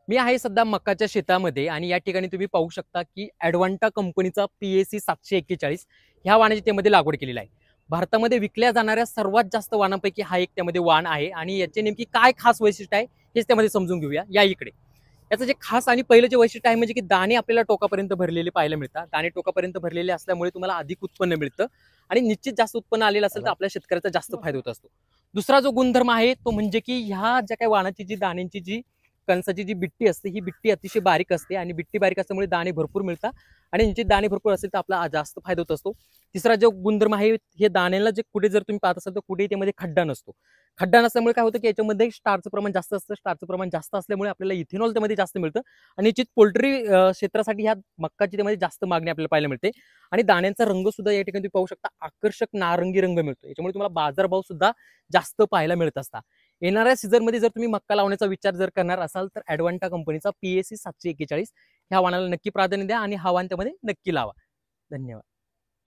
मी आहे सध्या मक्काच्या शेतामध्ये आणि या ठिकाणी तुम्ही पाहू शकता की ॲडव्हांटा कंपनीचा PAC 741 ह्या वाणाची त्यामध्ये लागवड केलेली आहे. भारतामध्ये विकल्या जाणाऱ्या सर्वात जास्त वाणांपैकी हा एक त्यामध्ये वाण आहे आणि याचे नेमकी काय खास वैशिष्ट्य आहे हेच त्यामध्ये समजून घेऊया या इकडे. याचं जे खास आणि पहिलं जे वैशिष्ट्य आहे म्हणजे की दाणे आपल्याला टोकापर्यंत भरलेले पाहायला मिळतात. दाणे टोकापर्यंत भरलेले असल्यामुळे तुम्हाला अधिक उत्पन्न मिळतं आणि निश्चित जास्त उत्पन्न आलेलं असेल तर आपल्या शेतकऱ्याचा जास्त फायदा होत असतो. दुसरा जो गुणधर्म आहे तो म्हणजे की ह्या ज्या काही वाणाची जी दाण्यांची जी कणसाची जी बिट्टी असते ही बिट्टी अतिशय बारीक असते आणि बिट्टी बारीक असल्यामुळे दाणे भरपूर मिळतात आणि यांचे दाणे भरपूर असेल तर आपला जास्त फायदा होत असतो. तिसरा जो गुणधर्म आहे हे दाण्याला जे कुठे जर तुम्ही पाहत असाल तर कुठेही त्यामध्ये खड्डा नसतो. खड्डा नसल्यामुळे काय होतं की याच्यामध्ये स्टारचं प्रमाण जास्त असतं. स्टारचं प्रमाण जास्त असल्यामुळे आपल्याला इथेनॉल त्यामध्ये जास्त मिळतं आणि निश्चित पोल्ट्री क्षेत्रासाठी ह्या मक्काची त्यामध्ये जास्त मागणी आपल्याला पाहायला मिळते आणि दाण्यांचा रंग सुद्धा या ठिकाणी तुम्ही पाहू शकता आकर्षक नारंगी रंग मिळतो. याच्यामुळे तुम्हाला बाजारभाव सुद्धा जास्त पाहायला मिळत असतात. येणाऱ्या सीझनमध्ये जर तुम्ही मक्का लावण्याचा विचार जर करणार असाल तर ॲडव्हांटा कंपनीचा PAC 741 ह्या वाणाला नक्की प्राधान्य द्या आणि हा वाण त्यामध्ये नक्की लावा. धन्यवाद.